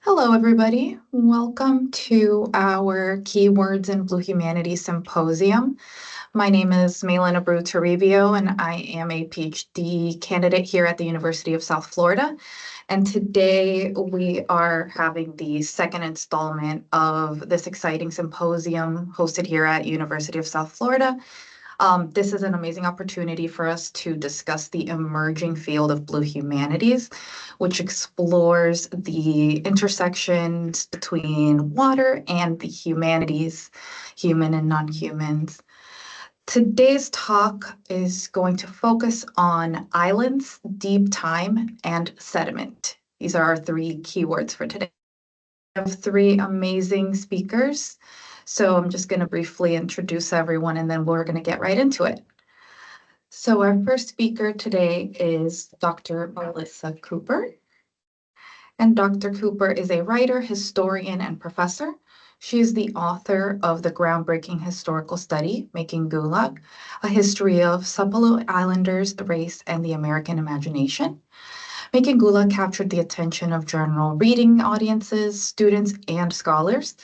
Hello, everybody. Welcome to our Keywords in Blue Humanities Symposium. My name is Mailyn Abreu Toribio, and I am a PhD candidate here at the University of South Florida. And today we are having the second installment of this exciting symposium hosted here at University of South Florida. This is an amazing opportunity for us to discuss the emerging field of Blue Humanities, which explores the intersections between water and the humanities, human and non-humans. Today's talk is going to focus on islands, deep time, and sediment. These are our three keywords for today. We have three amazing speakers. So I'm just going to briefly introduce everyone and then we're going to get right into it. So our first speaker today is Dr. Melissa Cooper. And Dr. Cooper is a writer, historian, and professor. She is the author of the groundbreaking historical study, Making Gulag, A History of Sapelo Islanders, Race, and the American Imagination. Making Gulag captured the attention of general reading audiences, students, and scholars.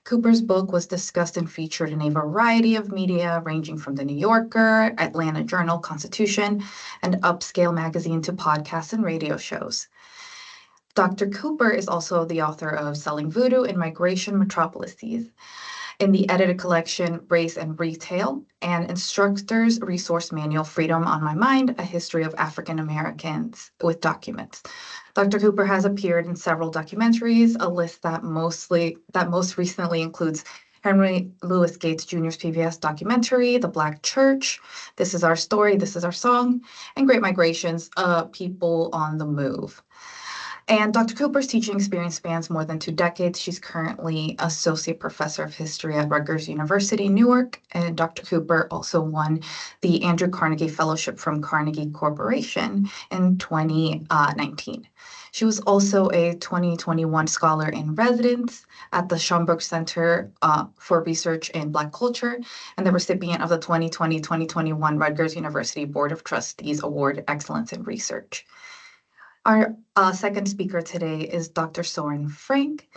Cooper's book was discussed and featured in a variety of media, ranging from The New Yorker, Atlanta Journal-Constitution, and Upscale magazine to podcasts and radio shows. Dr. Cooper is also the author of Selling Voodoo in Migration Metropolises, in the edited collection Race and Retail, and Instructor's Resource Manual Freedom on My Mind, A History of African Americans with Documents. Dr. Cooper has appeared in several documentaries, a list that most recently includes Henry Louis Gates Jr.'s PBS documentary, The Black Church, This Is Our Story, This Is Our Song, and Great Migrations, People on the Move. And Dr. Cooper's teaching experience spans more than 2 decades. She's currently Associate Professor of History at Rutgers University, Newark. And Dr. Cooper also won the Andrew Carnegie Fellowship from Carnegie Corporation in 2019. She was also a 2021 Scholar in Residence at the Schomburg Center for Research in Black Culture and the recipient of the 2020-2021 Rutgers University Board of Trustees Award Excellence in Research. Our second speaker today is Dr. Søren Frank,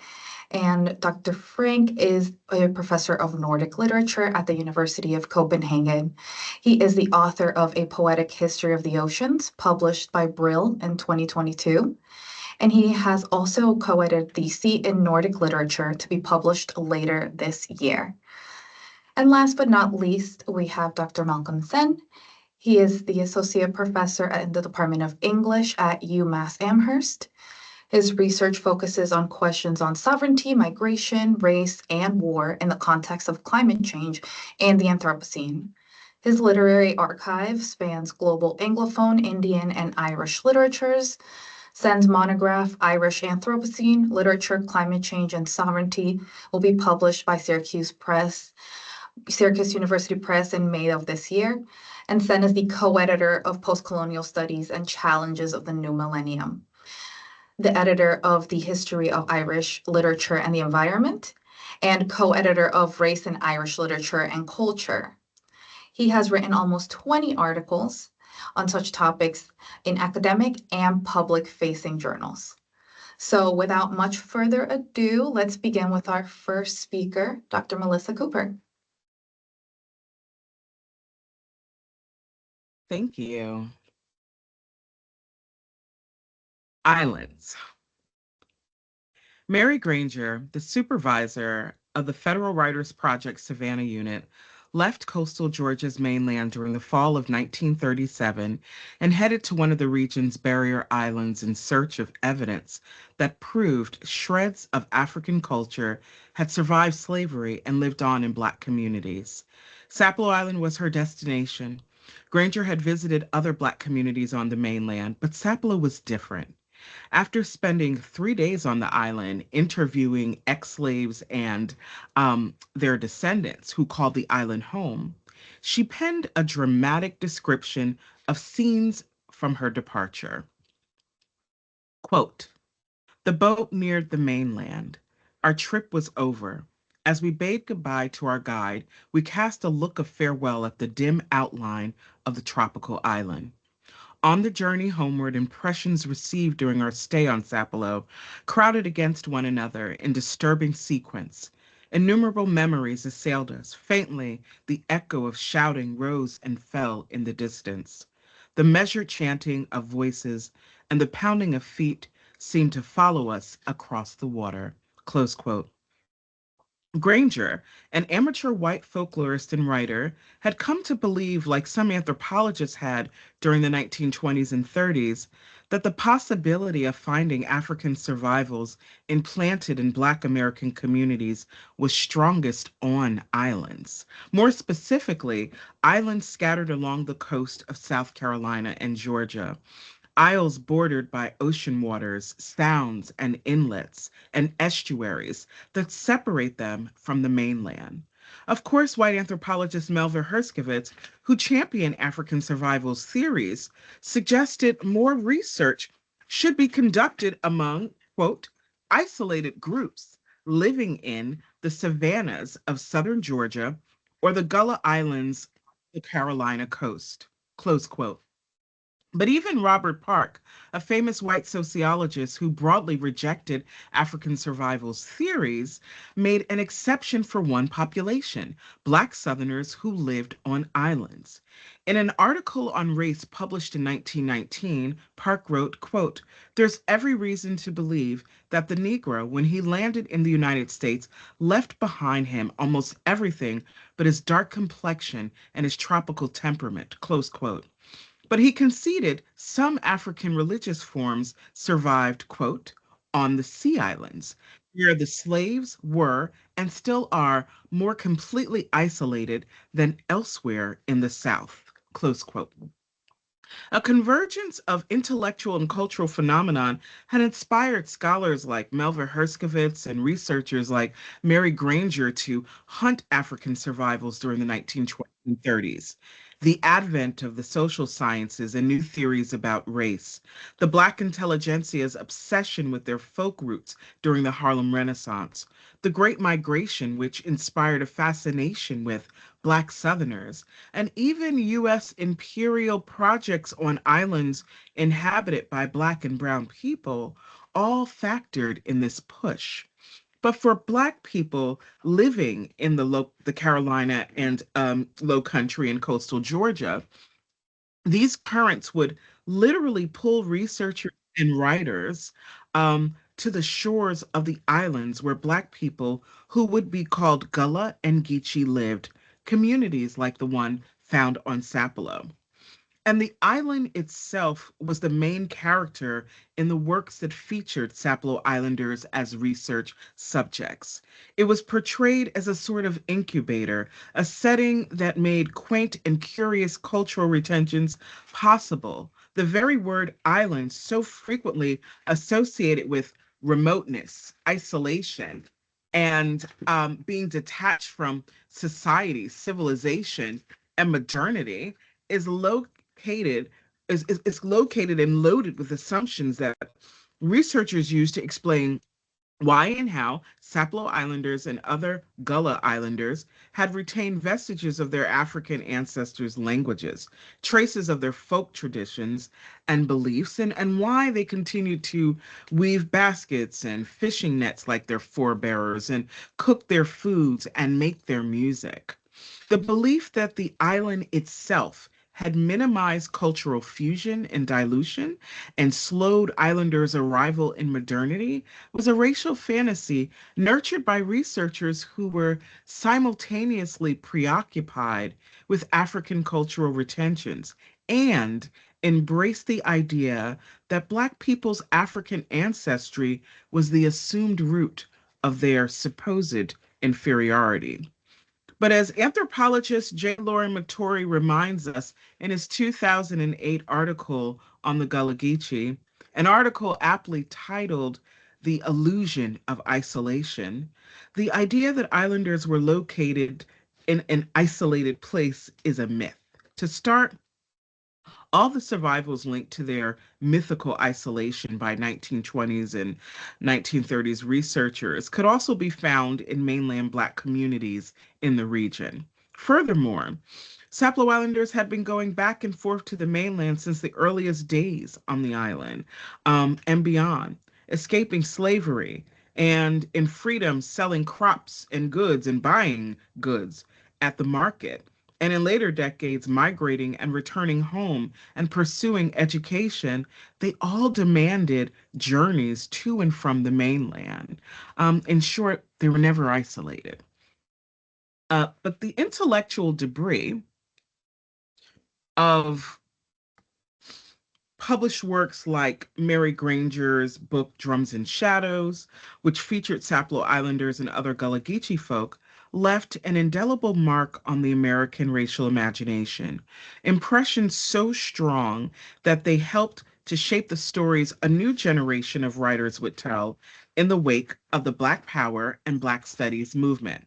and Dr. Frank is a professor of Nordic literature at the University of Copenhagen. He is the author of A Poetic History of the Oceans, published by Brill in 2022, and he has also co-edited The Seat in Nordic Literature to be published later this year. And last but not least, we have Dr. Malcolm Sen. He is the Associate Professor in the Department of English at UMass Amherst. His research focuses on questions on sovereignty, migration, race, and war in the context of climate change and the Anthropocene. His literary archive spans global Anglophone, Indian, and Irish literatures. Sen's monograph, Irish Anthropocene, Literature, Climate Change, and Sovereignty, will be published by Syracuse University Press in May of this year. And Sen is the co-editor of Postcolonial Studies and Challenges of the New Millennium, the editor of The History of Irish Literature and the Environment, and co-editor of Race in Irish Literature and Culture. He has written almost 20 articles on such topics in academic and public-facing journals. So without much further ado, let's begin with our first speaker, Dr. Melissa Cooper. Thank you. Islands. Mary Granger, the supervisor of the Federal Writers Project Savannah Unit, left coastal Georgia's mainland during the fall of 1937 and headed to one of the region's barrier islands in search of evidence that proved shreds of African culture had survived slavery and lived on in Black communities. Sapelo Island was her destination. Granger had visited other Black communities on the mainland, but Sapelo was different. After spending 3 days on the island interviewing ex-slaves and their descendants who called the island home, she penned a dramatic description of scenes from her departure. Quote, "The boat neared the mainland. Our trip was over. As we bade goodbye to our guide, we cast a look of farewell at the dim outline of the tropical island. On the journey homeward, impressions received during our stay on Sapelo crowded against one another in disturbing sequence. Innumerable memories assailed us. Faintly, the echo of shouting rose and fell in the distance. The measured chanting of voices and the pounding of feet seemed to follow us across the water. Close quote. Granger, an amateur white folklorist and writer, had come to believe, like some anthropologists had during the 1920s and 30s, that the possibility of finding African survivals implanted in Black American communities was strongest on islands. More specifically, islands scattered along the coast of South Carolina and Georgia. Isles bordered by ocean waters, sounds, and inlets, and estuaries that separate them from the mainland. Of course, white anthropologist Melvin Herskovits, who championed African survival's theories, suggested more research should be conducted among, quote, isolated groups living in the savannas of southern Georgia or the Gullah Islands, the Carolina coast, close quote. But even Robert Park, a famous white sociologist who broadly rejected African survival's theories, made an exception for one population, Black Southerners who lived on islands. In an article on race published in 1919, Park wrote, quote, "There's every reason to believe that the Negro, when he landed in the United States, left behind him almost everything but his dark complexion and his tropical temperament," close quote. But he conceded some African religious forms survived, quote, on the sea islands, where the slaves were and still are more completely isolated than elsewhere in the South, close quote. A convergence of intellectual and cultural phenomenon had inspired scholars like Melvin Herskovits and researchers like Mary Granger to hunt African survivals during the 1920s and 30s. The advent of the social sciences and new theories about race, the Black intelligentsia's obsession with their folk roots during the Harlem Renaissance, the Great Migration, which inspired a fascination with Black Southerners, and even U.S. imperial projects on islands inhabited by Black and Brown people all factored in this push. But for Black people living in the Carolina and Low Country and coastal Georgia, these currents would literally pull researchers and writers to the shores of the islands where Black people who would be called Gullah and Geechee lived, communities like the one found on Sapelo. And the island itself was the main character in the works that featured Sapelo Islanders as research subjects. It was portrayed as a sort of incubator, a setting that made quaint and curious cultural retentions possible. The very word island, so frequently associated with remoteness, isolation, and being detached from society, civilization, and modernity, is located is located and loaded with assumptions that researchers use to explain why and how Sapelo Islanders and other Gullah Islanders had retained vestiges of their African ancestors' languages, traces of their folk traditions and beliefs, and why they continued to weave baskets and fishing nets like their forebearers and cook their foods and make their music. The belief that the island itself had minimized cultural fusion and dilution and slowed islanders' arrival in modernity was a racial fantasy nurtured by researchers who were simultaneously preoccupied with African cultural retentions and embraced the idea that Black people's African ancestry was the assumed root of their supposed inferiority. But as anthropologist J. Lauren McTorrey reminds us in his 2008 article on the Gullah Geechee, an article aptly titled The Illusion of Isolation, the idea that islanders were located in an isolated place is a myth. To start, all the survivals linked to their mythical isolation by 1920s and 1930s researchers could also be found in mainland Black communities in the region. Furthermore, Sapelo Islanders had been going back and forth to the mainland since the earliest days on the island, and beyond, escaping slavery and in freedom selling crops and goods and buying goods at the market. And in later decades, migrating and returning home and pursuing education, they all demanded journeys to and from the mainland. In short, they were never isolated. But the intellectual debris of published works like Mary Granger's book Drums and Shadows, which featured Sapelo Islanders and other Gullah Geechee folk, left an indelible mark on the American racial imagination. Impressions so strong that they helped to shape the stories a new generation of writers would tell in the wake of the Black Power and Black Studies movement.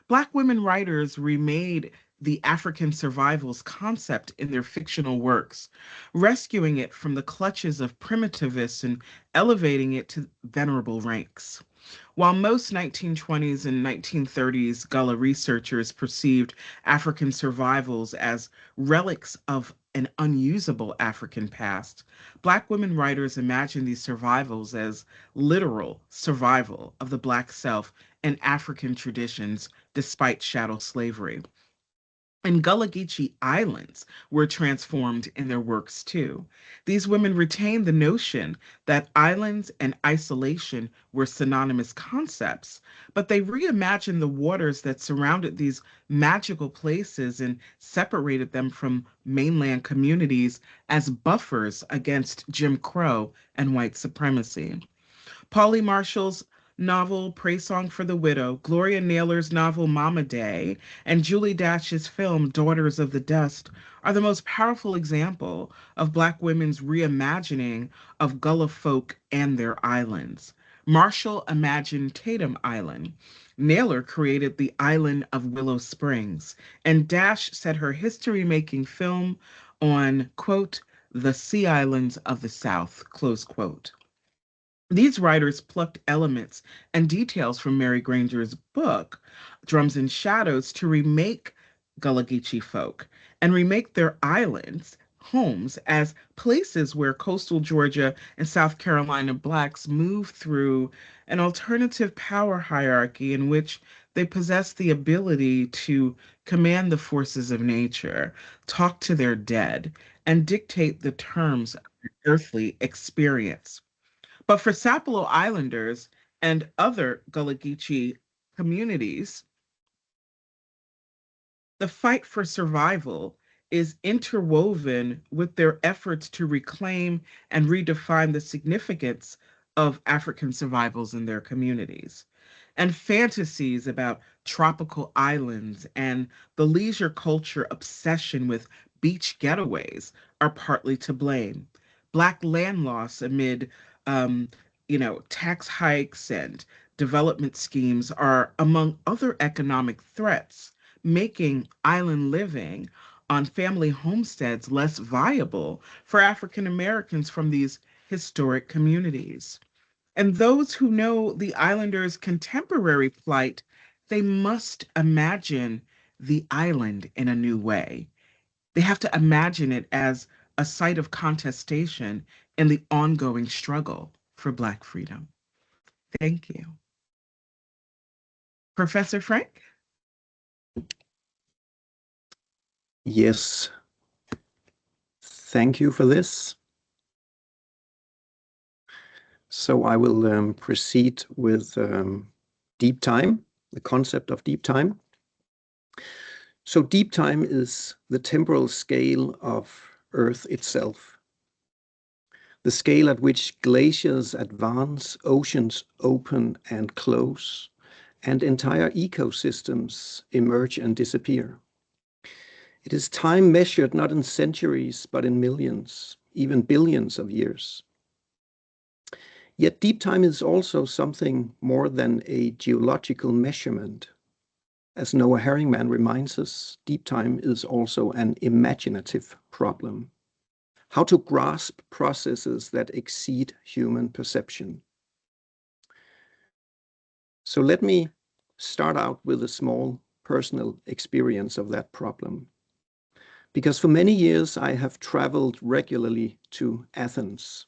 Black women writers remade the African survivals concept in their fictional works, rescuing it from the clutches of primitivists and elevating it to venerable ranks. While most 1920s and 1930s Gullah researchers perceived African survivals as relics of an unusable African past, Black women writers imagined these survivals as literal survival of the Black self and African traditions despite chattel slavery. And Gullah Geechee islands were transformed in their works too. These women retained the notion that islands and isolation were synonymous concepts, but they reimagined the waters that surrounded these magical places and separated them from mainland communities as buffers against Jim Crow and white supremacy. Polly Marshall's novel Pray Song for the Widow, Gloria Naylor's novel Mama Day, and Julie Dash's film Daughters of the Dust are the most powerful example of Black women's reimagining of Gullah folk and their islands. Marshall imagined Tatum Island. Naylor created the island of Willow Springs, and Dash set her history-making film on, quote, the Sea Islands of the South, close quote. These writers plucked elements and details from Mary Granger's book, Drums and Shadows, to remake Gullah Geechee folk and remake their islands, homes, as places where coastal Georgia and South Carolina Blacks move through an alternative power hierarchy in which they possess the ability to command the forces of nature, talk to their dead, and dictate the terms of their earthly experience. But for Sapelo Islanders and other Gullah Geechee communities, the fight for survival is interwoven with their efforts to reclaim and redefine the significance of African survivals in their communities. And fantasies about tropical islands and the leisure culture obsession with beach getaways are partly to blame. Black land loss amid, um, tax hikes and development schemes are among other economic threats, making island living on family homesteads less viable for African Americans from these historic communities. And those who know the islanders' contemporary plight, they must imagine the island in a new way. They have to imagine it as a site of contestation in the ongoing struggle for Black freedom. Thank you. Professor Frank? Yes, thank you for this. So I will proceed with deep time, the concept of deep time. So deep time is the temporal scale of Earth itself, the scale at which glaciers advance, oceans open and close, and entire ecosystems emerge and disappear. It is time measured not in centuries, but in millions, even billions of years. Yet deep time is also something more than a geological measurement. As Noah Herringman reminds us, deep time is also an imaginative problem. How to grasp processes that exceed human perception. So let me start out with a small personal experience of that problem. because for many years I have traveled regularly to Athens,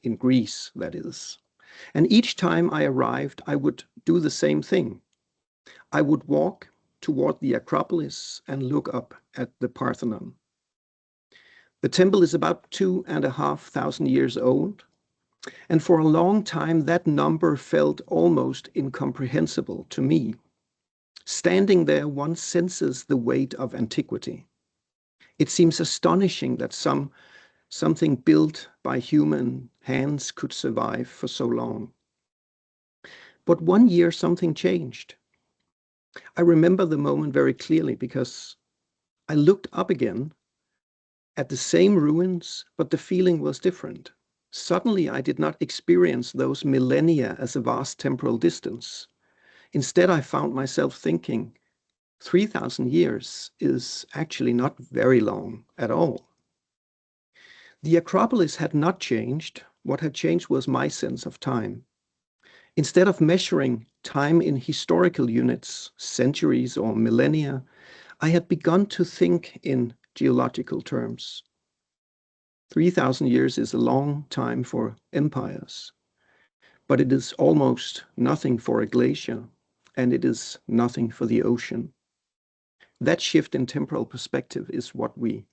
in Greece, that is. And each time I arrived, I would do the same thing. I would walk toward the Acropolis and look up at the Parthenon. The temple is about 2,500 years old, and for a long time that number felt almost incomprehensible to me. Standing there, one senses the weight of antiquity. It seems astonishing that something built by human hands could survive for so long. But one year something changed. I remember the moment very clearly because I looked up again at the same ruins, but the feeling was different. Suddenly, I did not experience those millennia as a vast temporal distance. Instead, I found myself thinking, 3,000 years is actually not very long at all. The Acropolis had not changed. What had changed was my sense of time. Instead of measuring time in historical units, centuries or millennia, I had begun to think in geological terms. 3,000 years is a long time for empires, but it is almost nothing for a glacier, and it is nothing for the ocean. That shift in temporal perspective is what we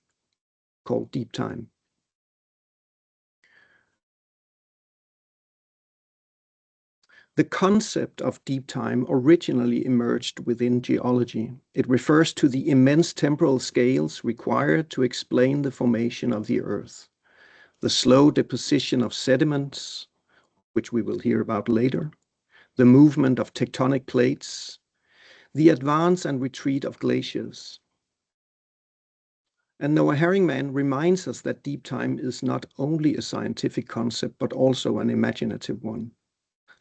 call deep time. The concept of deep time originally emerged within geology. It refers to the immense temporal scales required to explain the formation of the Earth, the slow deposition of sediments, which we will hear about later, the movement of tectonic plates, the advance and retreat of glaciers. And Noah Herringman reminds us that deep time is not only a scientific concept, but also an imaginative one.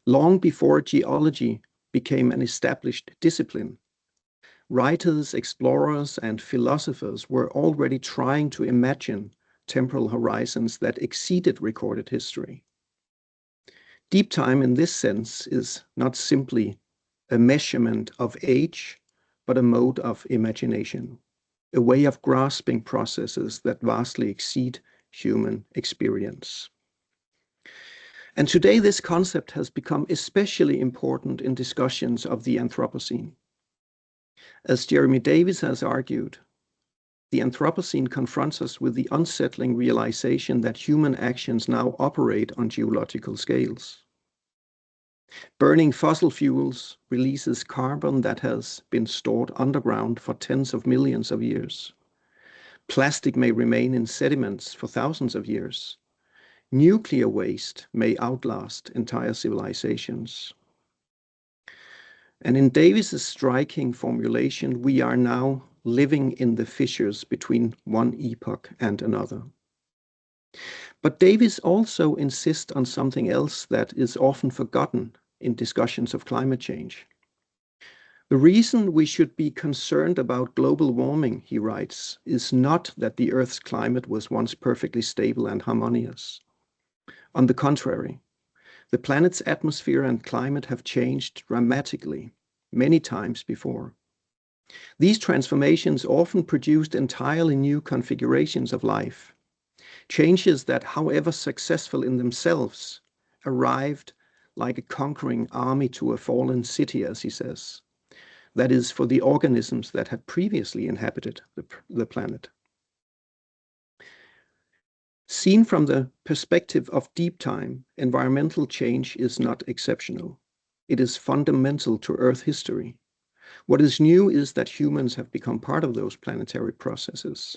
Long before geology became an established discipline, writers, explorers, and philosophers were already trying to imagine temporal horizons that exceeded recorded history. Deep time in this sense is not simply a measurement of age, but a mode of imagination, a way of grasping processes that vastly exceed human experience. And today this concept has become especially important in discussions of the Anthropocene. As Jeremy Davis has argued, the Anthropocene confronts us with the unsettling realization that human actions now operate on geological scales. Burning fossil fuels releases carbon that has been stored underground for tens of millions of years. Plastic may remain in sediments for thousands of years. Nuclear waste may outlast entire civilizations. And in Davis's striking formulation, we are now living in the fissures between one epoch and another. But Davis also insists on something else that is often forgotten in discussions of climate change. The reason we should be concerned about global warming, he writes, is not that the Earth's climate was once perfectly stable and harmonious. On the contrary, the planet's atmosphere and climate have changed dramatically many times before. These transformations often produced entirely new configurations of life, changes that, however successful in themselves, arrived like a conquering army to a fallen city, as he says. That is, for the organisms that had previously inhabited the planet. Seen from the perspective of deep time, environmental change is not exceptional. It is fundamental to Earth history. What is new is that humans have become part of those planetary processes.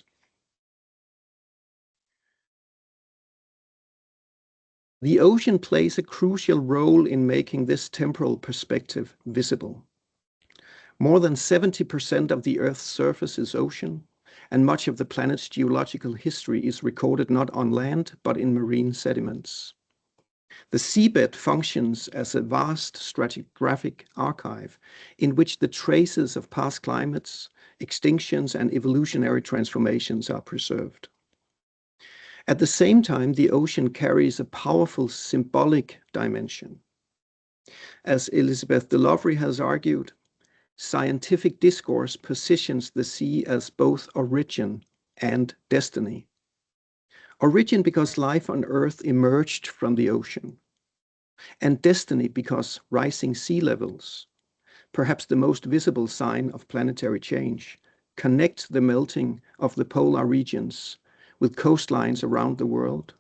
The ocean plays a crucial role in making this temporal perspective visible. More than 70% of the Earth's surface is ocean, and much of the planet's geological history is recorded not on land, but in marine sediments. The seabed functions as a vast stratigraphic archive in which the traces of past climates, extinctions, and evolutionary transformations are preserved. At the same time, the ocean carries a powerful symbolic dimension. As Elizabeth de Lovery has argued, scientific discourse positions the sea as both origin and destiny. Origin because life on Earth emerged from the ocean, and destiny because rising sea levels, perhaps the most visible sign of planetary change, connect the melting of the polar regions with coastlines around the world,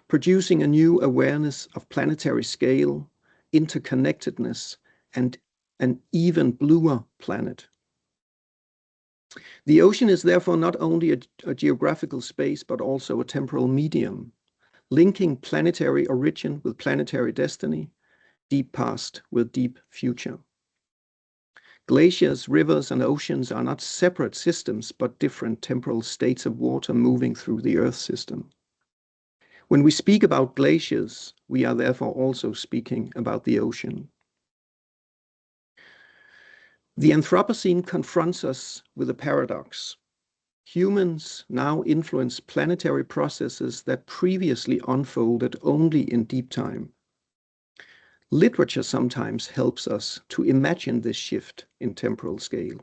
producing a new awareness of planetary scale, interconnectedness, and an even bluer planet. The ocean is therefore not only a geographical space, but also a temporal medium, linking planetary origin with planetary destiny, deep past with deep future. Glaciers, rivers, and oceans are not separate systems, but different temporal states of water moving through the Earth system. When we speak about glaciers, we are therefore also speaking about the ocean. The Anthropocene confronts us with a paradox. Humans now influence planetary processes that previously unfolded only in deep time. Literature sometimes helps us to imagine this shift in temporal scale.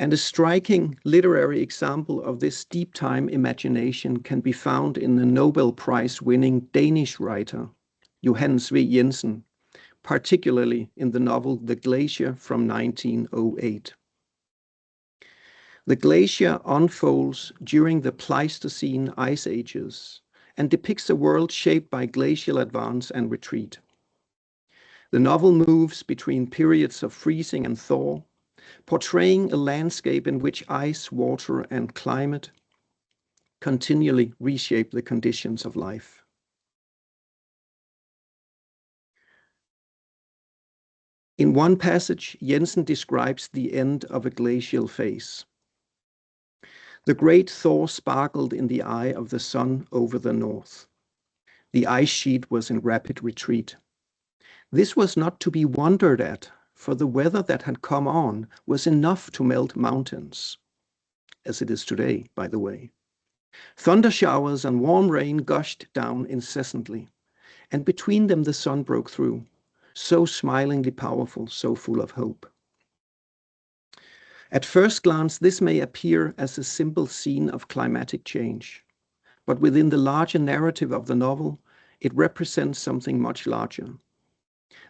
And a striking literary example of this deep time imagination can be found in the Nobel Prize-winning Danish writer Johannes V. Jensen, particularly in the novel The Glacier from 1908. The glacier unfolds during the Pleistocene ice ages and depicts a world shaped by glacial advance and retreat. The novel moves between periods of freezing and thaw, portraying a landscape in which ice, water, and climate continually reshape the conditions of life. In one passage, Jensen describes the end of a glacial phase. The great thaw sparkled in the eye of the sun over the north. The ice sheet was in rapid retreat. This was not to be wondered at, for the weather that had come on was enough to melt mountains, as it is today, by the way. Thunder showers and warm rain gushed down incessantly, and between them the sun broke through, so smilingly powerful, so full of hope. At first glance, this may appear as a simple scene of climatic change, but within the larger narrative of the novel, it represents something much larger.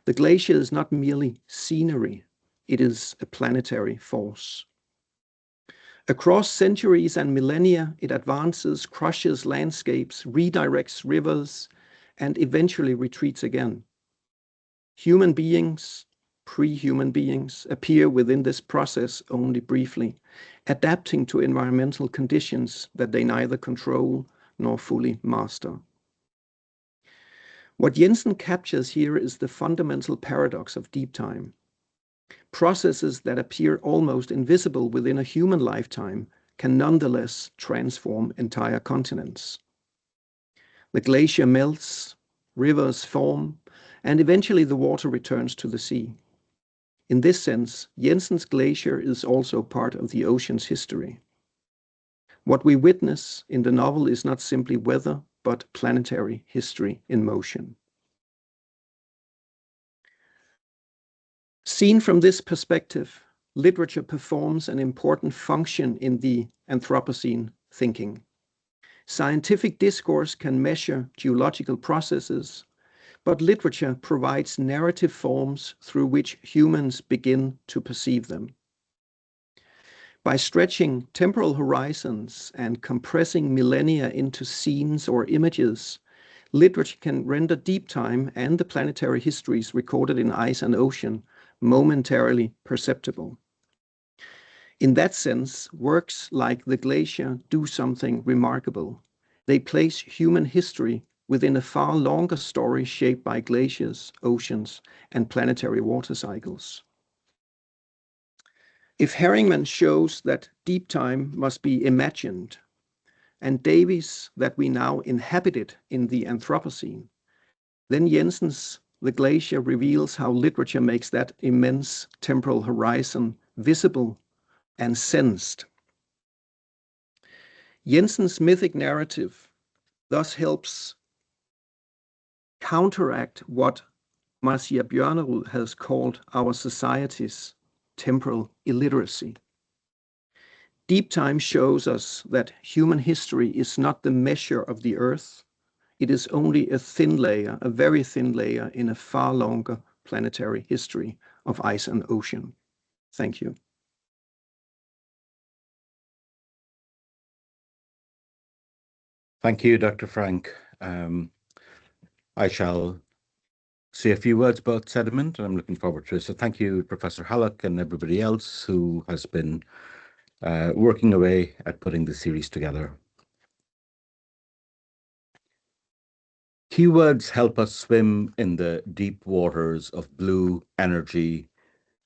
The glacier is not merely scenery, it is a planetary force. Across centuries and millennia, it advances, crushes landscapes, redirects rivers, and eventually retreats again. Human beings, pre-human beings, appear within this process only briefly, adapting to environmental conditions that they neither control nor fully master. What Jensen captures here is the fundamental paradox of deep time. Processes that appear almost invisible within a human lifetime can nonetheless transform entire continents. The glacier melts, rivers form, and eventually the water returns to the sea. In this sense, Jensen's glacier is also part of the ocean's history. What we witness in the novel is not simply weather, but planetary history in motion. Seen from this perspective, literature performs an important function in the Anthropocene thinking. Scientific discourse can measure geological processes, but literature provides narrative forms through which humans begin to perceive them. By stretching temporal horizons and compressing millennia into scenes or images, literature can render deep time and the planetary histories recorded in ice and ocean momentarily perceptible. In that sense, works like The Glacier do something remarkable. They place human history within a far longer story shaped by glaciers, oceans, and planetary water cycles. If Herringman shows that deep time must be imagined, and Davies that we now inhabit it in the Anthropocene, then Jensen's The Glacier reveals how literature makes that immense temporal horizon visible and sensed. Jensen's mythic narrative thus helps counteract what Marcia Bjørnerud has called our society's temporal illiteracy. Deep time shows us that human history is not the measure of the Earth. It is only a thin layer, a very thin layer in a far longer planetary history of ice and ocean. Thank you. Thank you, Dr. Frank. I shall say a few words about sediment, and I'm looking forward to it. So thank you, Professor Hallock, and everybody else who has been working away at putting the series together. Keywords help us swim in the deep waters of blue energy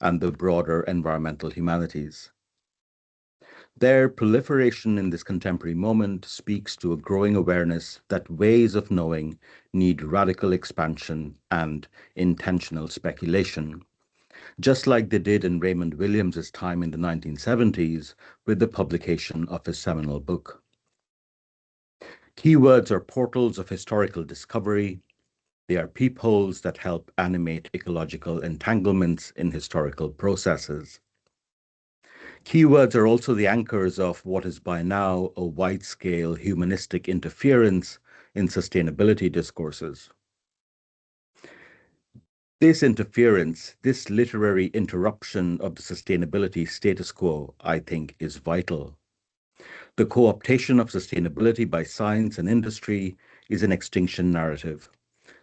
and the broader environmental humanities. Their proliferation in this contemporary moment speaks to a growing awareness that ways of knowing need radical expansion and intentional speculation, just like they did in Raymond Williams's time in the 1970s with the publication of his seminal book. Keywords are portals of historical discovery. They are peepholes that help animate ecological entanglements in historical processes. Keywords are also the anchors of what is by now a wide-scale humanistic interference in sustainability discourses. This interference, this literary interruption of the sustainability status quo, I think, is vital. The co-optation of sustainability by science and industry is an extinction narrative.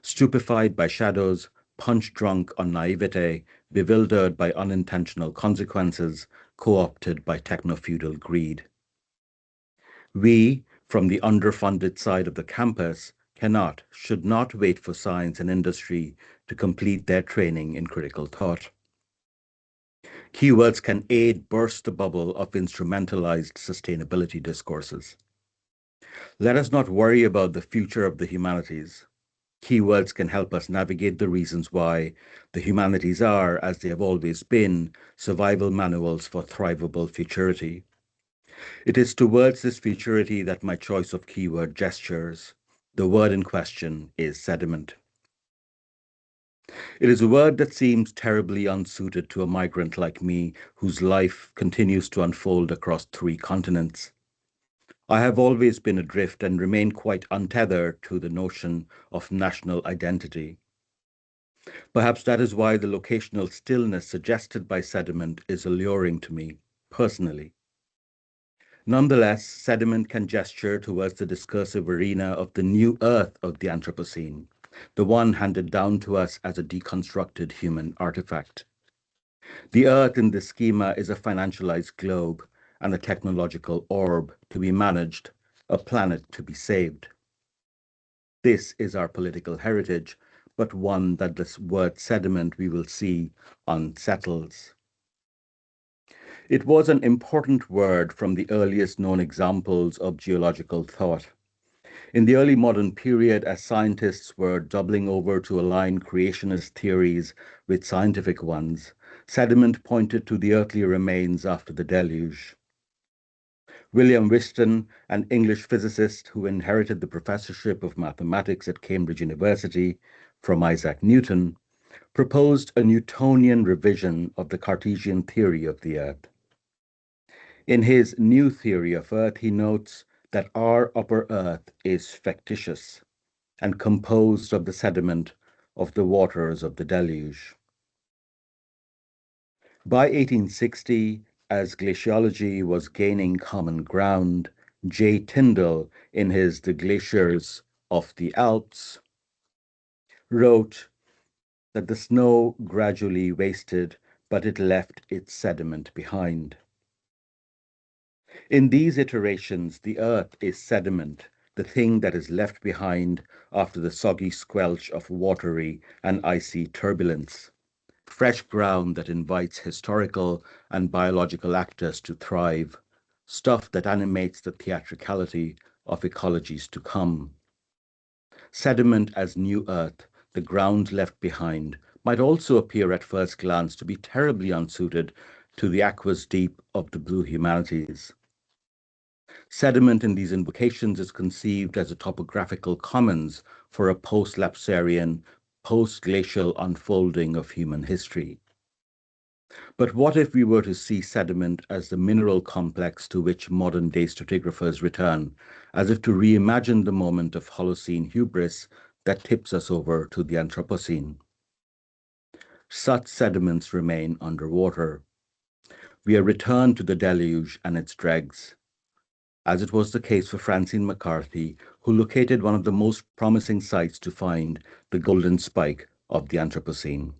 Stupefied by shadows, punch-drunk on naivete, bewildered by unintentional consequences, co-opted by techno-feudal greed. We, from the underfunded side of the campus, cannot, should not wait for science and industry to complete their training in critical thought. Keywords can aid burst the bubble of instrumentalized sustainability discourses. Let us not worry about the future of the humanities. Keywords can help us navigate the reasons why the humanities are, as they have always been, survival manuals for thrivable futurity. It is towards this futurity that my choice of keyword gestures. The word in question is sediment. It is a word that seems terribly unsuited to a migrant like me, whose life continues to unfold across 3 continents. I have always been adrift and remain quite untethered to the notion of national identity. Perhaps that is why the locational stillness suggested by sediment is alluring to me, personally. Nonetheless, sediment can gesture towards the discursive arena of the new earth of the Anthropocene, the one handed down to us as a deconstructed human artifact. The earth in this schema is a financialized globe and a technological orb to be managed, a planet to be saved. This is our political heritage, but one that this word sediment we will see unsettles. It was an important word from the earliest known examples of geological thought. In the early modern period, as scientists were doubling over to align creationist theories with scientific ones, sediment pointed to the earthly remains after the deluge. William Whiston, an English physicist who inherited the professorship of mathematics at Cambridge University from Isaac Newton, proposed a Newtonian revision of the Cartesian theory of the Earth. In his new theory of Earth, he notes that our upper Earth is factitious and composed of the sediment of the waters of the deluge. By 1860, as glaciology was gaining common ground, J. Tyndall, in his The Glaciers of the Alps, wrote that the snow gradually wasted, but it left its sediment behind. In these iterations, the earth is sediment, the thing that is left behind after the soggy squelch of watery and icy turbulence, fresh ground that invites historical and biological actors to thrive, stuff that animates the theatricality of ecologies to come. Sediment as new earth, the ground left behind, might also appear at first glance to be terribly unsuited to the aquas deep of the blue humanities. Sediment in these invocations is conceived as a topographical commons for a post-Lapsarian, post-glacial unfolding of human history. But what if we were to see sediment as the mineral complex to which modern-day stratigraphers return, as if to reimagine the moment of Holocene hubris that tips us over to the Anthropocene? Such sediments remain underwater. We are returned to the deluge and its dregs, as it was the case for Francine McCarthy, who located one of the most promising sites to find the golden spike of the Anthropocene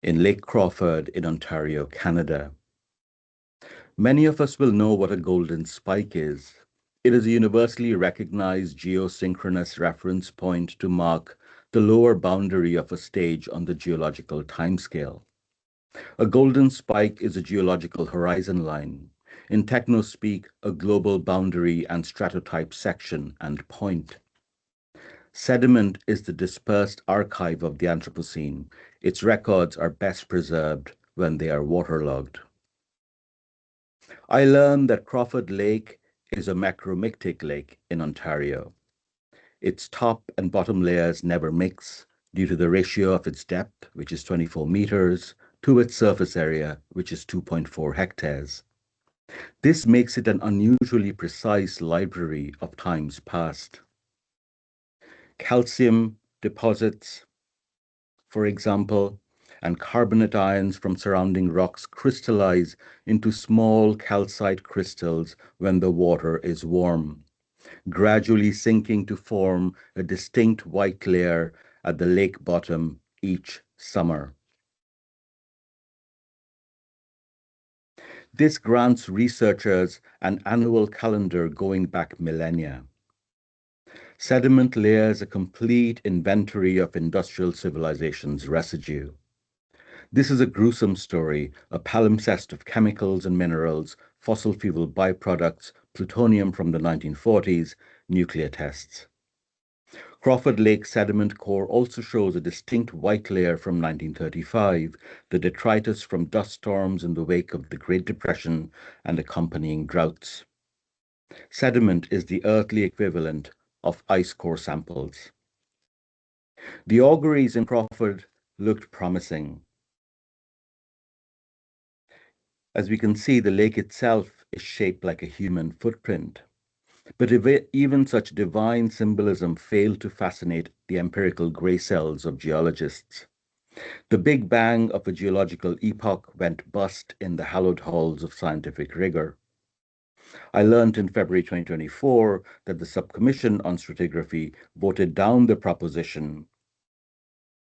in Lake Crawford in Ontario, Canada. Many of us will know what a golden spike is. It is a universally recognized geosynchronous reference point to mark the lower boundary of a stage on the geological timescale. A golden spike is a geological horizon line. In technospeak, a global boundary and stratotype section and point. Sediment is the dispersed archive of the Anthropocene. Its records are best preserved when they are waterlogged. I learned that Crawford Lake is a macromictic lake in Ontario. Its top and bottom layers never mix due to the ratio of its depth, which is 24 meters, to its surface area, which is 2.4 hectares. This makes it an unusually precise library of times past. Calcium deposits, for example, and carbonate ions from surrounding rocks crystallize into small calcite crystals when the water is warm, gradually sinking to form a distinct white layer at the lake bottom each summer. This grants researchers an annual calendar going back millennia. Sediment layers a complete inventory of industrial civilization's residue. This is a gruesome story, a palimpsest of chemicals and minerals, fossil fuel byproducts, plutonium from the 1940s, nuclear tests. Crawford Lake sediment core also shows a distinct white layer from 1935, the detritus from dust storms in the wake of the Great Depression and accompanying droughts. Sediment is the earthly equivalent of ice core samples. The auguries in Crawford looked promising. As we can see, the lake itself is shaped like a human footprint. But even such divine symbolism failed to fascinate the empirical grey cells of geologists. The Big Bang of a geological epoch went bust in the hallowed halls of scientific rigor. I learned in February 2024 that the Subcommission on Stratigraphy voted down the proposition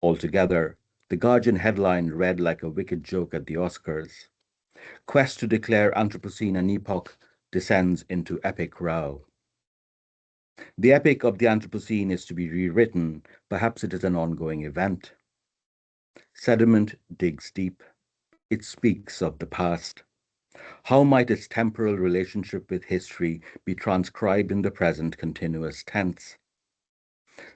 altogether. The Guardian headline read like a wicked joke at the Oscars. Quest to declare Anthropocene an epoch descends into epic row. The epic of the Anthropocene is to be rewritten. Perhaps it is an ongoing event. Sediment digs deep. It speaks of the past. How might its temporal relationship with history be transcribed in the present continuous tense?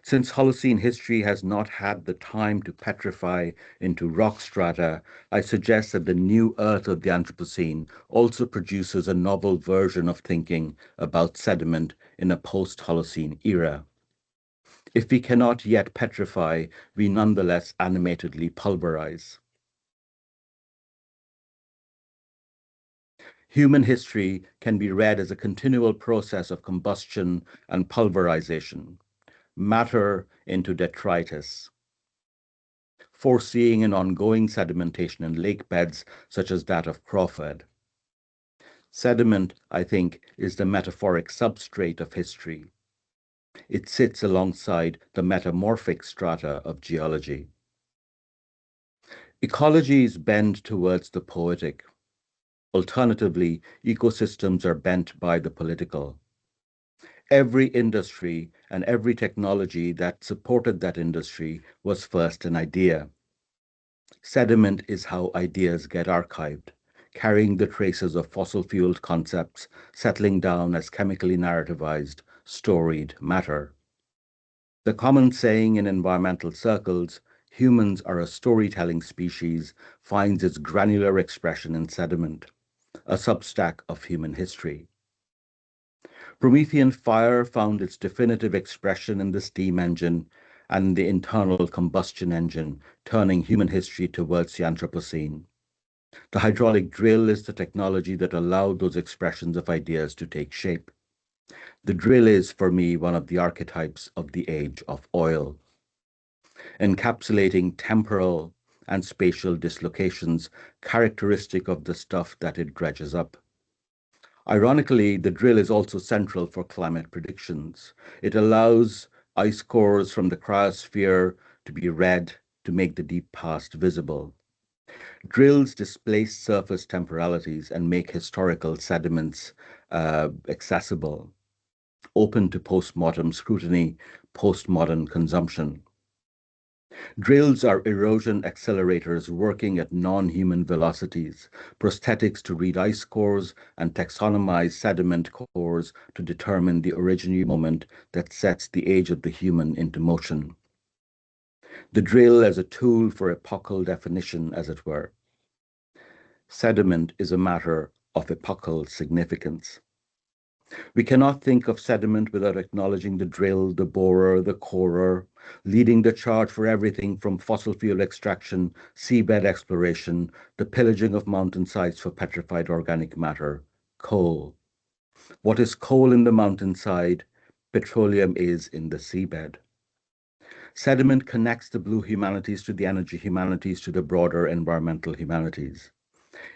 Since Holocene history has not had the time to petrify into rock strata, I suggest that the new earth of the Anthropocene also produces a novel version of thinking about sediment in a post-Holocene era. If we cannot yet petrify, we nonetheless animatedly pulverize. Human history can be read as a continual process of combustion and pulverization, matter into detritus, foreseeing an ongoing sedimentation in lake beds such as that of Crawford. Sediment, I think, is the metaphoric substrate of history. It sits alongside the metamorphic strata of geology. Ecologies bend towards the poetic. Alternatively, ecosystems are bent by the political. Every industry and every technology that supported that industry was first an idea. Sediment is how ideas get archived, carrying the traces of fossil-fueled concepts, settling down as chemically narrativized, storied matter. The common saying in environmental circles, humans are a storytelling species, finds its granular expression in sediment, a substack of human history. Promethean fire found its definitive expression in the steam engine, and the internal combustion engine turning human history towards the Anthropocene. The hydraulic drill is the technology that allowed those expressions of ideas to take shape. The drill is, for me, one of the archetypes of the age of oil, encapsulating temporal and spatial dislocations characteristic of the stuff that it dredges up. Ironically, the drill is also central for climate predictions. It allows ice cores from the cryosphere to be read to make the deep past visible. Drills displace surface temporalities and make historical sediments accessible, open to postmodern scrutiny, postmodern consumption. Drills are erosion accelerators working at non-human velocities, prosthetics to read ice cores and taxonomize sediment cores to determine the originating moment that sets the age of the human into motion. The drill as a tool for epochal definition, as it were. Sediment is a matter of epochal significance. We cannot think of sediment without acknowledging the drill, the borer, the corer, leading the charge for everything from fossil fuel extraction, seabed exploration, the pillaging of mountainsides for petrified organic matter, coal. What is coal in the mountainside, petroleum is in the seabed. Sediment connects the blue humanities to the energy humanities to the broader environmental humanities.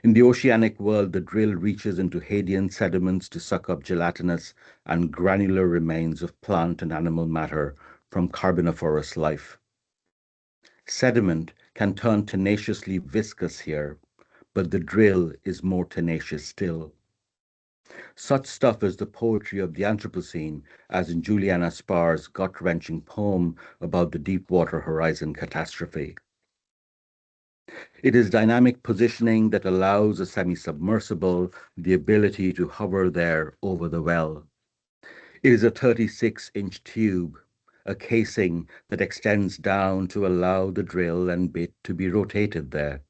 In the oceanic world, the drill reaches into Hadean sediments to suck up gelatinous and granular remains of plant and animal matter from carboniferous life. Sediment can turn tenaciously viscous here, but the drill is more tenacious still. Such stuff is the poetry of the Anthropocene, as in Juliana Sparr's gut-wrenching poem about the Deepwater Horizon catastrophe. It is dynamic positioning that allows a semi-submersible the ability to hover there over the well. It is a 36-inch tube, a casing that extends down to allow the drill and bit to be rotated there,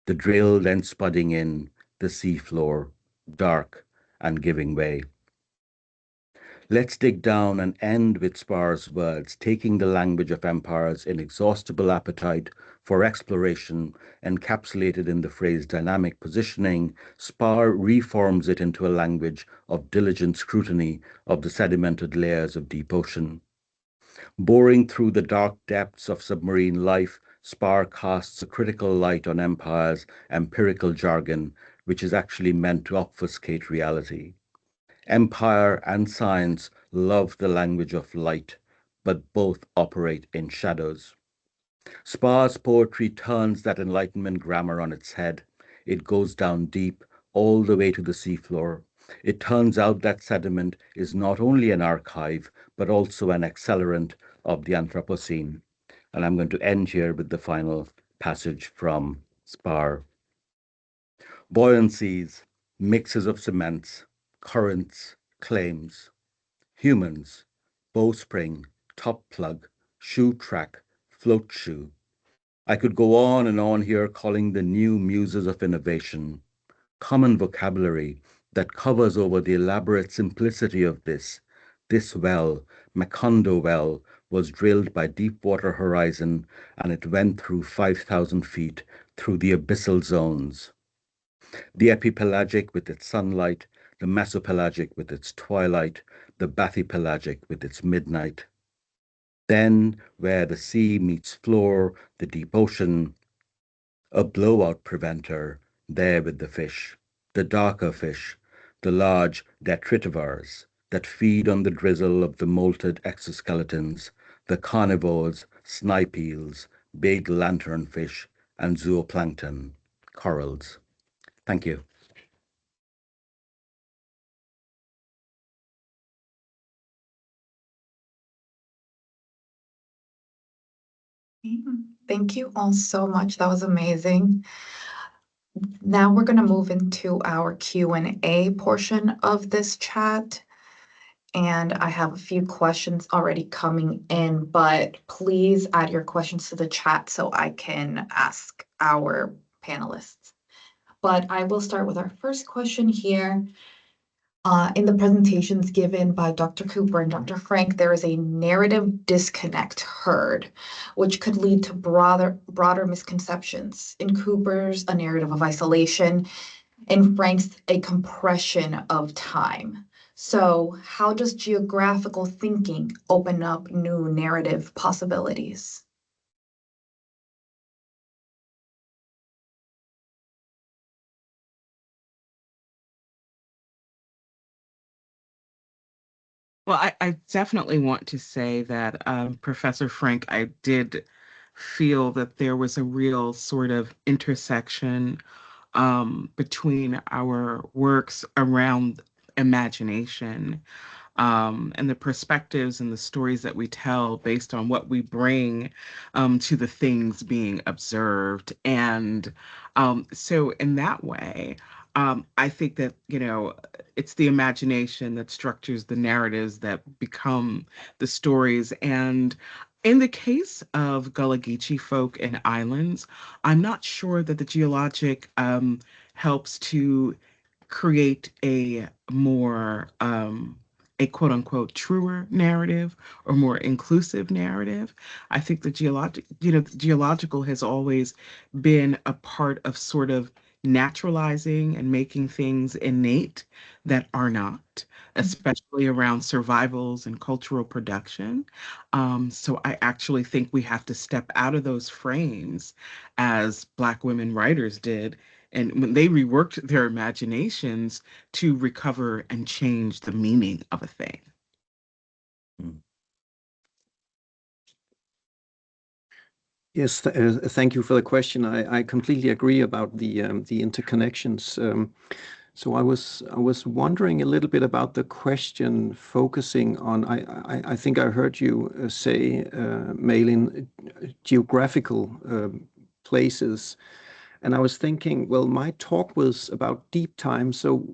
the drill then spudding in the seafloor, dark and giving way. Let's dig down and end with Sparr's words, taking the language of empire's inexhaustible appetite for exploration, encapsulated in the phrase dynamic positioning. Sparr reforms it into a language of diligent scrutiny of the sedimented layers of deep ocean. Boring through the dark depths of submarine life, Sparr casts a critical light on empire's empirical jargon, which is actually meant to obfuscate reality. Empire and science love the language of light, but both operate in shadows. Sparr's poetry turns that Enlightenment grammar on its head. It goes down deep, all the way to the seafloor. It turns out that sediment is not only an archive, but also an accelerant of the Anthropocene. And I'm going to end here with the final passage from Sparr. Buoyancies, mixes of cements, currents, claims, humans, bowspring, top plug, shoe track, float shoe. I could go on and on here calling the new muses of innovation, common vocabulary that covers over the elaborate simplicity of this. This well, Macondo well, was drilled by Deepwater Horizon, and it went through 5,000 feet through the abyssal zones. The epipelagic with its sunlight, the mesopelagic with its twilight, the bathypelagic with its midnight. Then, where the sea meets floor, the deep ocean, a blowout preventer, there with the fish, the darker fish, the large detritivores that feed on the drizzle of the molted exoskeletons, the carnivores, snipe eels, big lanternfish, and zooplankton, corals. Thank you. Thank you all so much. That was amazing. Now we're going to move into our Q&A portion of this chat. And I have a few questions already coming in, but please add your questions to the chat so I can ask our panelists. But I will start with our first question here. In the presentations given by Dr. Cooper and Dr. Frank, there is a narrative disconnect heard, which could lead to broader misconceptions. In Cooper's, a narrative of isolation. In Frank's, a compression of time. So how does geographical thinking open up new narrative possibilities? Well, I definitely want to say that Professor Frank, I did feel that there was a real sort of intersection between our works around imagination and the perspectives and the stories that we tell based on what we bring to the things being observed. And so, in that way, I think that, it's the imagination that structures the narratives that become the stories. And in the case of Gullah Geechee folk and islands, I'm not sure that the geologic helps to create a quote unquote truer narrative or more inclusive narrative. I think the geological has always been a part of sort of naturalizing and making things innate that are not, especially around survivals and cultural production. So I actually think we have to step out of those frames as Black women writers did. And when they reworked their imaginations to recover and change the meaning of a thing. Yes, thank you for the question. I completely agree about the interconnections. So I was wondering a little bit about the question focusing on. I think I heard you say, Mailyn, geographical places, and I was thinking, well, my talk was about deep time, so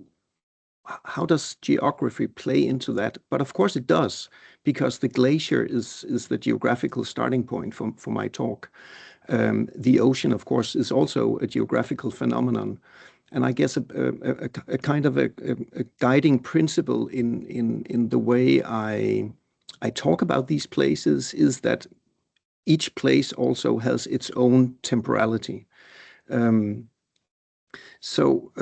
how does geography play into that? But of course it does, because the glacier is the geographical starting point for my talk. The ocean, of course, is also a geographical phenomenon. And I guess a kind of a guiding principle in the way I talk about these places is that each place also has its own temporality. Um, so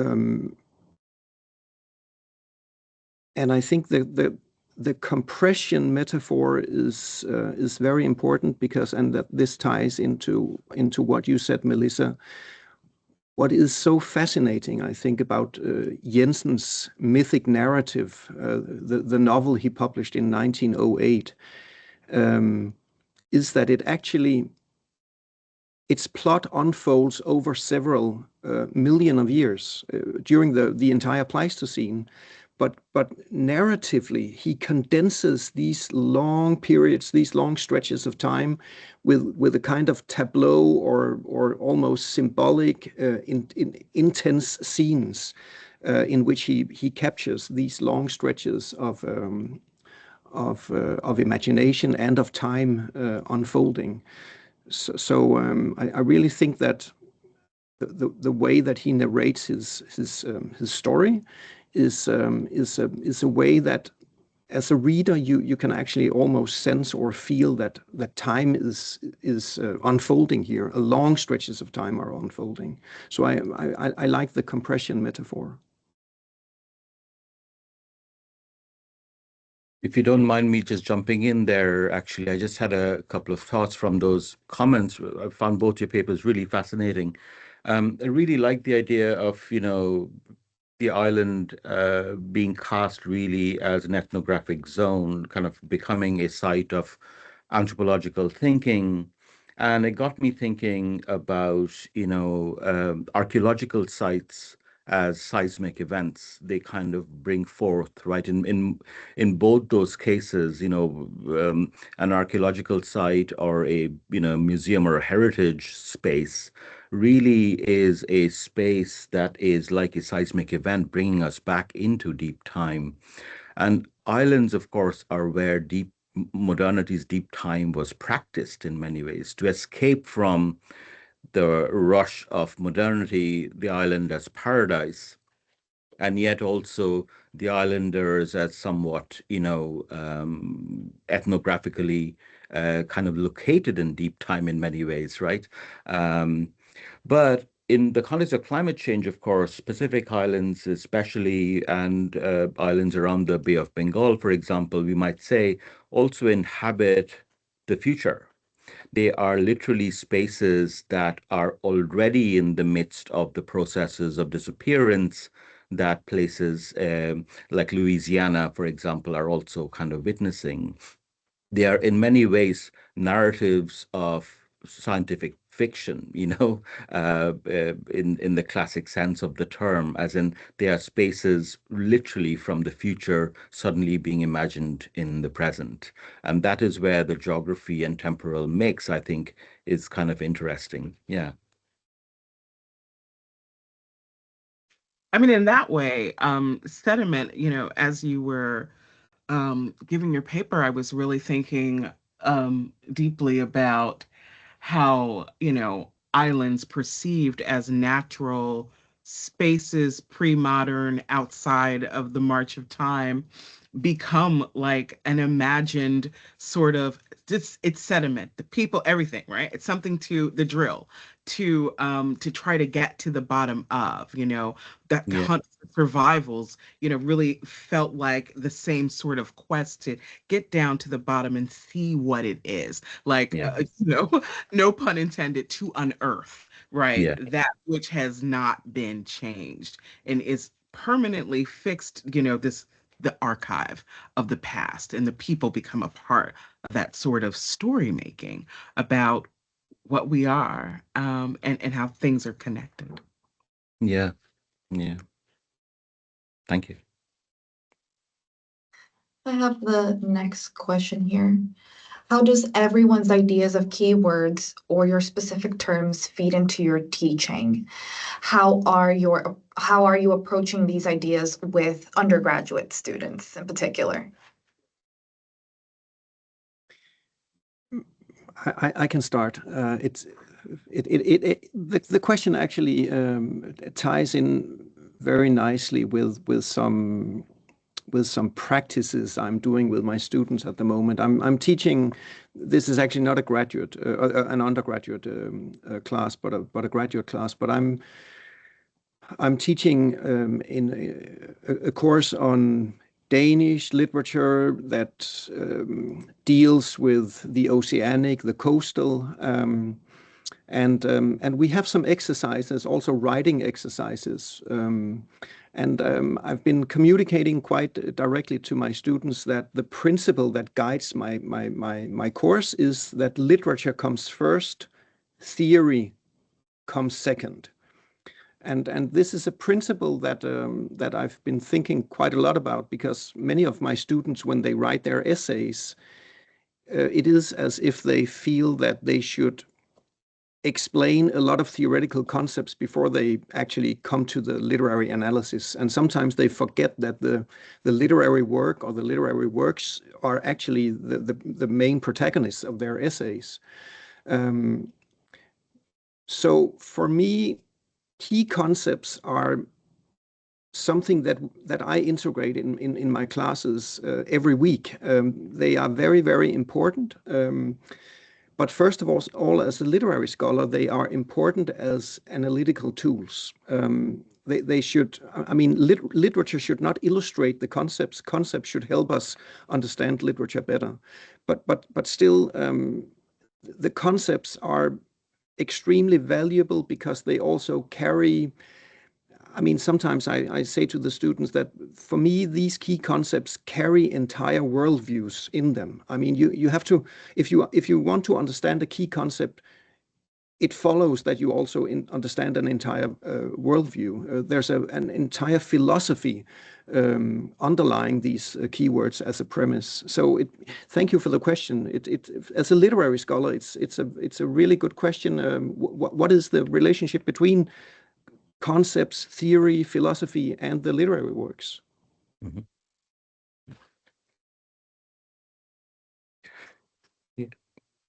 and I think the compression metaphor is very important, because, and that this ties into what you said, Melissa. What is so fascinating, I think, about Jensen's mythic narrative, the novel he published in 1908, is that its plot unfolds over several million of years during the entire Pleistocene. But narratively, he condenses these long periods, these long stretches of time, with a kind of tableau or almost symbolic, intense scenes in which he captures these long stretches of imagination and of time unfolding. So I really think that the way that he narrates his story is a way that, as a reader, you can actually almost sense or feel that time is unfolding here. Long stretches of time are unfolding. So I like the compression metaphor. If you don't mind me just jumping in there, actually, I just had a couple of thoughts from those comments. I found both your papers really fascinating. I really like the idea of, the island being cast really as an ethnographic zone, kind of becoming a site of anthropological thinking. And it got me thinking about, archaeological sites as seismic events. They kind of bring forth, right? In both those cases, an archaeological site or a, museum or a heritage space really is a space that is like a seismic event, bringing us back into deep time. And islands, of course, are where modernity's deep time was practiced in many ways. To escape from the rush of modernity, the island as paradise and yet also the islanders as somewhat, ethnographically kind of located in deep time in many ways, right? But in the context of climate change, of course, Pacific Islands especially, and islands around the Bay of Bengal, for example, we might say, also inhabit the future. They are literally spaces that are already in the midst of the processes of disappearance that places like Louisiana, for example, are also kind of witnessing. They are in many ways narratives of scientific fiction, in the classic sense of the term, as in they are spaces literally from the future suddenly being imagined in the present. And that is where the geography and temporal mix, I think, is kind of interesting. Yeah. I mean, in that way, sediment, as you were giving your paper, I was really thinking deeply about how, islands perceived as natural spaces, pre-modern, outside of the march of time, become like an imagined sort of it's sediment, the people, everything, right? It's something to the drill to try to get to the bottom of, that Yeah. hunt for survivals, really felt like the same sort of quest to get down to the bottom and see what it is. Like, Yeah. no pun intended, to unearth, right? Yeah. That which has not been changed and is permanently fixed, the archive of the past, and the people become a part of that sort of story making about what we are, and how things are connected. Yeah. Yeah. Thank you. I have the next question here. How does everyone's ideas of keywords or your specific terms feed into your teaching? How are you approaching these ideas with undergraduate students in particular? I can start. The question actually ties in very nicely with some practices I'm doing with my students at the moment. I'm teaching. This is actually not a graduate, an undergraduate class, but a graduate class. But I'm teaching in a course on Danish literature that deals with the oceanic, the coastal, and we have some exercises, also writing exercises. I've been communicating quite directly to my students that the principle that guides my course is that literature comes first, theory comes second. And this is a principle that I've been thinking quite a lot about, because many of my students, when they write their essays, it is as if they feel that they should explain a lot of theoretical concepts before they actually come to the literary analysis. And sometimes they forget that the literary work or the literary works are actually the main protagonists of their essays. So for me, key concepts are something that I integrate in my classes every week. They are very, very important. But first of all, as a literary scholar, they are important as analytical tools. They should, I mean, literature should not illustrate the concepts. Concepts should help us understand literature better. But still, the concepts are extremely valuable because they also carry. I mean, sometimes I say to the students that for me, these key concepts carry entire worldviews in them. I mean, you have to, if you want to understand a key concept, it follows that you also understand an entire worldview. There's an entire philosophy underlying these keywords as a premise. So thank you for the question. As a literary scholar, it's a really good question. What is the relationship between concepts, theory, philosophy, and the literary works? Mm-hmm. Yeah.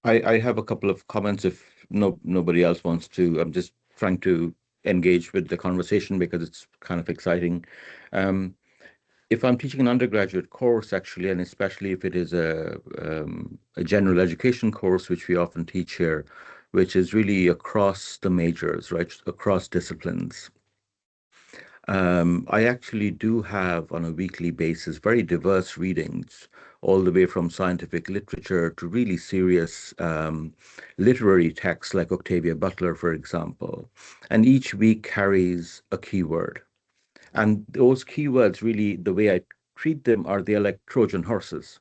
I have a couple of comments if nobody else wants to. I'm just trying to engage with the conversation because it's kind of exciting. If I'm teaching an undergraduate course, actually, and especially if it is a general education course, which we often teach here, which is really across the majors, right, across disciplines, I actually do have on a weekly basis very diverse readings, all the way from scientific literature to really serious literary texts like Octavia Butler, for example. And each week carries a keyword. And those keywords, really, the way I treat them are they're like Trojan horses.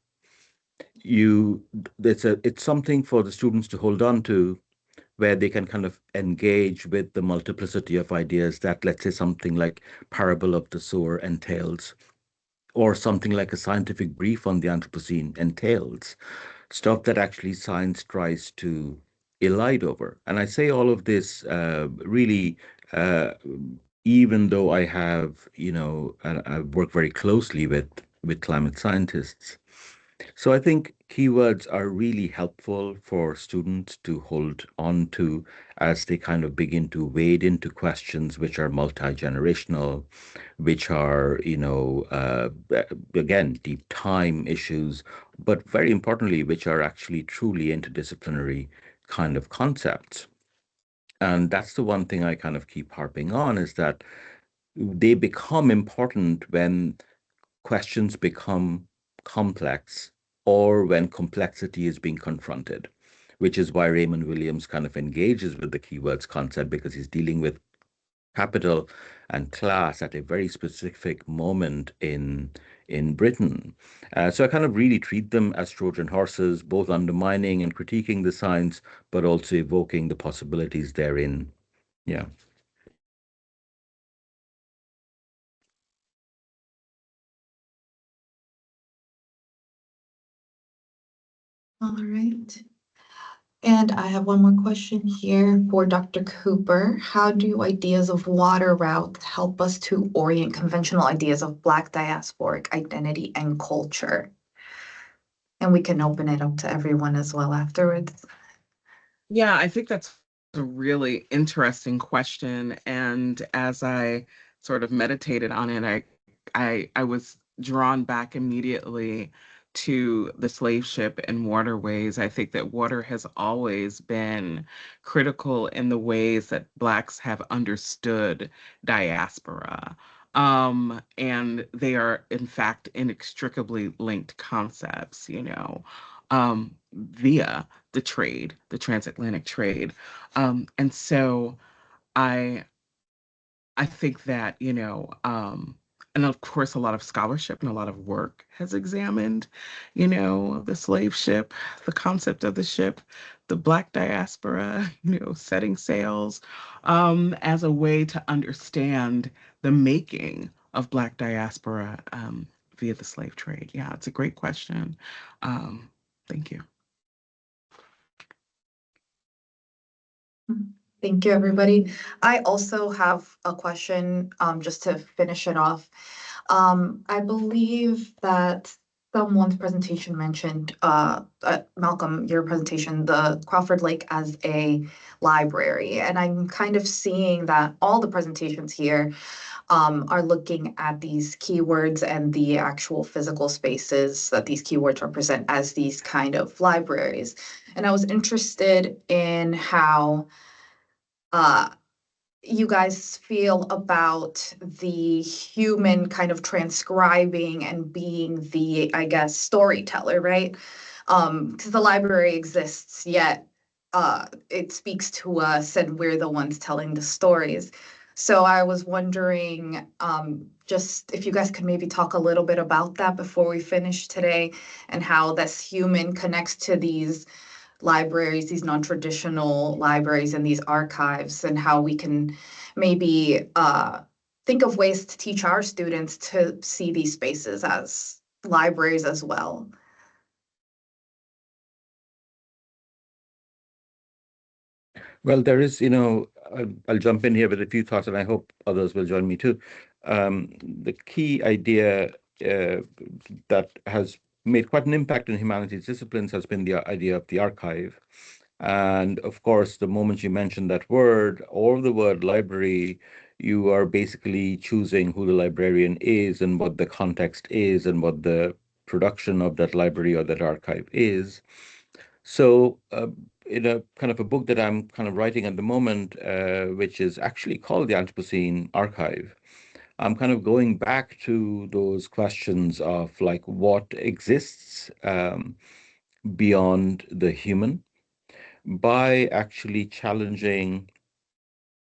It's something for the students to hold on to, where they can kind of engage with the multiplicity of ideas that, let's say, something like Parable of the Sower entails, or something like a scientific brief on the Anthropocene entails, stuff that actually science tries to elide over. And I say all of this really, even though I have, I work very closely with climate scientists. So I think keywords are really helpful for students to hold on to as they kind of begin to wade into questions which are multi-generational, which are, again, deep time issues, but very importantly, which are actually truly interdisciplinary kind of concepts. And that's the one thing I kind of keep harping on, is that they become important when questions become complex or when complexity is being confronted, which is why Raymond Williams kind of engages with the keywords concept, because he's dealing with capital and class at a very specific moment in Britain. So I kind of really treat them as Trojan horses, both undermining and critiquing the science, but also evoking the possibilities therein. Yeah. All right. And I have one more question here for Dr. Cooper. How do ideas of water routes help us to orient conventional ideas of Black diasporic identity and culture? And we can open it up to everyone as well afterwards. Yeah, I think that's a really interesting question. And as I sort of meditated on it, I was drawn back immediately to the slave ship and waterways. I think that water has always been critical in the ways that Blacks have understood diaspora. And they are, in fact, inextricably linked concepts, via the trade, the transatlantic trade. And so I I think that, and of course, a lot of scholarship and a lot of work has examined, the slave ship, the concept of the ship, the Black diaspora, setting sails, as a way to understand the making of Black diaspora via the slave trade. Yeah, it's a great question. Thank you. Thank you, everybody. I also have a question, just to finish it off. I believe that someone's presentation mentioned, Malcolm, your presentation, the Crawford Lake as a library. And I'm kind of seeing that all the presentations here are looking at these keywords and the actual physical spaces that these keywords represent as these kind of libraries. And I was interested in how uh, you guys feel about the human kind of transcribing and being the, I guess, storyteller, right? Because the library exists, yet it speaks to us and we're the ones telling the stories. So I was wondering, just if you guys could maybe talk a little bit about that before we finish today, and how this human connects to these libraries, these non-traditional libraries and these archives, and how we can maybe think of ways to teach our students to see these spaces as libraries as well. Well, there is, I'll jump in here with a few thoughts, and I hope others will join me too. The key idea that has made quite an impact in humanities disciplines has been the idea of the archive. And of course, the moment you mention that word or the word library, you are basically choosing who the librarian is and what the context is and what the production of that library or that archive is. So, in a kind of a book that I'm kind of writing at the moment, which is actually called the Anthropocene Archive, I'm kind of going back to those questions of like what exists beyond the human by actually challenging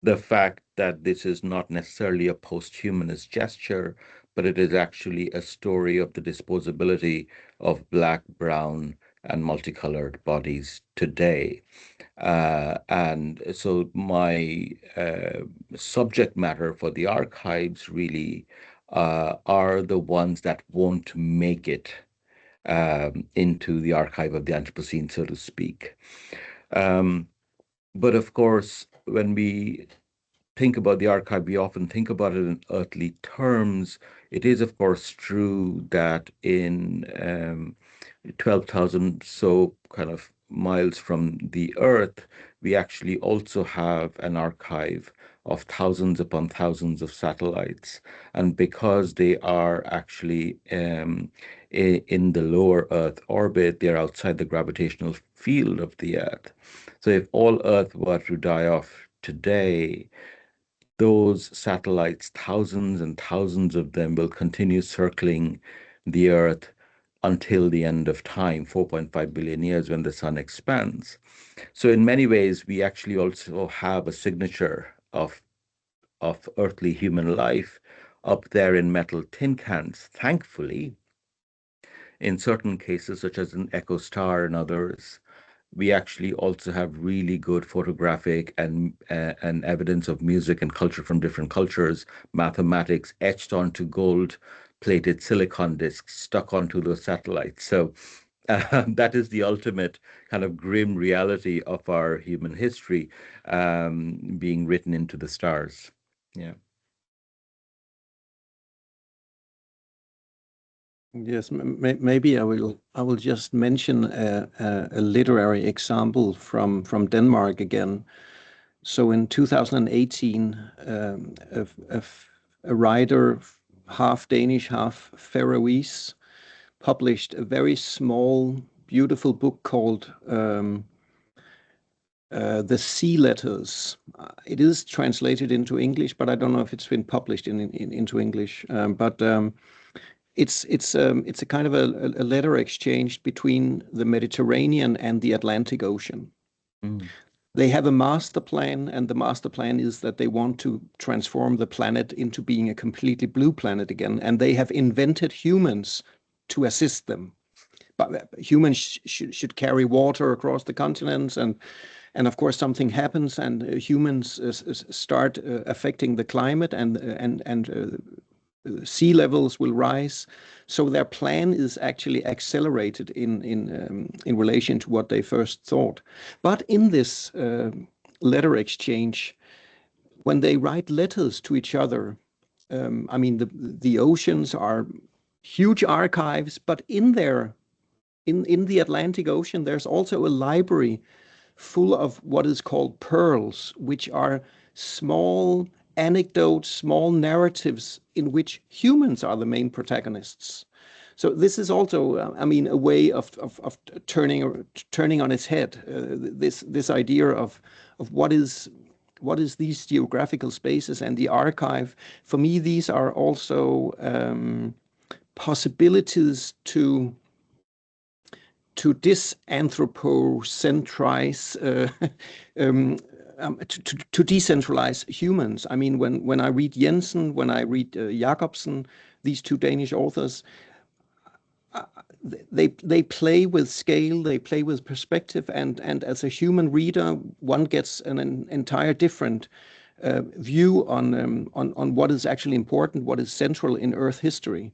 the fact that this is not necessarily a post-humanist gesture, but it is actually a story of the disposability of Black, brown, and multicolored bodies today. And so my subject matter for the archives really are the ones that won't make it into the archive of the Anthropocene, so to speak. Um, but of course, when we think about the archive, we often think about it in earthly terms. It is, of course, true that in 12,000 so kind of miles from the Earth, we actually also have an archive of thousands upon thousands of satellites. And because they are actually in the lower Earth orbit, they're outside the gravitational field of the Earth. So if all Earth were to die off today, those satellites, thousands and thousands of them, will continue circling the Earth until the end of time, 4.5 billion years, when the sun expands. So in many ways, we actually also have a signature of earthly human life up there in metal tin cans, thankfully. In certain cases, such as an Echo Star and others, we actually also have really good photographic and evidence of music and culture from different cultures, mathematics etched onto gold-plated silicon discs stuck onto those satellites. So that is the ultimate kind of grim reality of our human history being written into the stars. Yeah. Yes, maybe I will just mention a literary example from Denmark again. So in 2018, a writer, half Danish, half Faroese, published a very small, beautiful book called The Sea Letters. It is translated into English, but I don't know if it's been published into English. It's a kind of a letter exchange between the Mediterranean and the Atlantic Ocean. Mm. They have a master plan, and the master plan is that they want to transform the planet into being a completely blue planet again, and they have invented humans to assist them. But humans should carry water across the continents, and of course something happens, and humans start affecting the climate, and sea levels will rise. So their plan is actually accelerated in relation to what they first thought. But in this letter exchange, when they write letters to each other, I mean the oceans are huge archives, but in the Atlantic Ocean, there's also a library full of what is called pearls, which are small anecdotes, small narratives in which humans are the main protagonists. So this is also, I mean, a way of turning on its head this idea of what is these geographical spaces and the archive. For me, these are also possibilities to disanthropocentrize, to decentralize humans. I mean, when I read Jensen, when I read Jacobsen, these two Danish authors, they play with scale, they play with perspective, and as a human reader, one gets an entire different view on what is actually important, what is central in Earth history.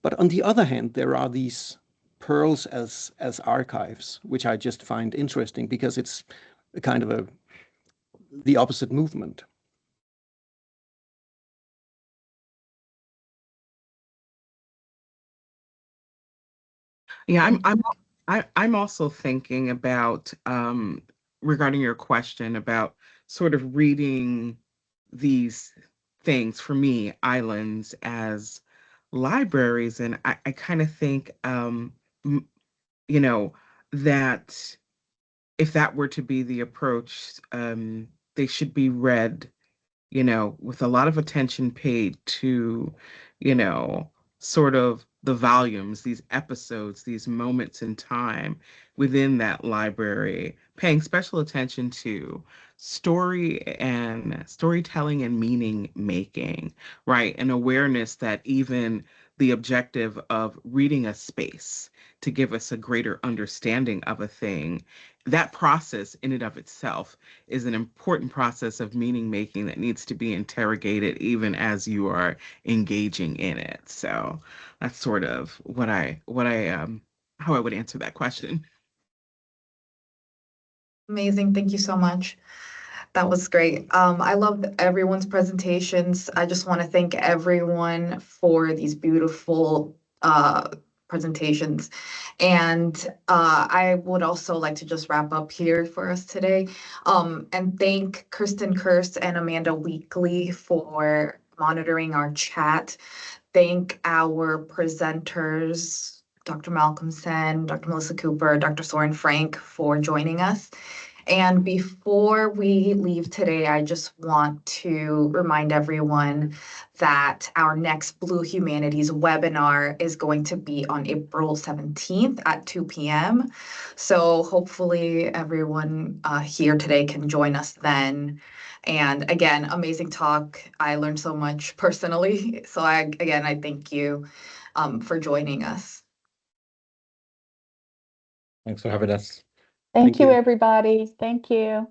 But on the other hand, there are these pearls as archives, which I just find interesting because it's a kind of the opposite movement. Yeah, I'm also thinking about regarding your question about sort of reading these things, for me, islands as libraries. And I kind of think, you know, that if that were to be the approach, they should be read, with a lot of attention paid to, you know, sort of the volumes, these episodes, these moments in time within that library, paying special attention to storytelling and meaning making, right? And awareness that even the objective of reading a space to give us a greater understanding of a thing, that process in and of itself is an important process of meaning making that needs to be interrogated even as you are engaging in it. So that's sort of how I would answer that question. Amazing. Thank you so much. That was great. I loved everyone's presentations. I just want to thank everyone for these beautiful presentations. And I would also like to just wrap up here for us today, and thank Kristen Kurst and Amanda Weekly for monitoring our chat. Thank our presenters, Dr. Malcolm Sen, Dr. Melissa Cooper, Dr. Søren Frank, for joining us. And before we leave today, I just want to remind everyone that our next Blue Humanities webinar is going to be on April 17th at 2 p.m. So hopefully everyone here today can join us then. And again, amazing talk. I learned so much personally. So I thank you for joining us. Thanks for having us. Thank you, everybody. Thank you.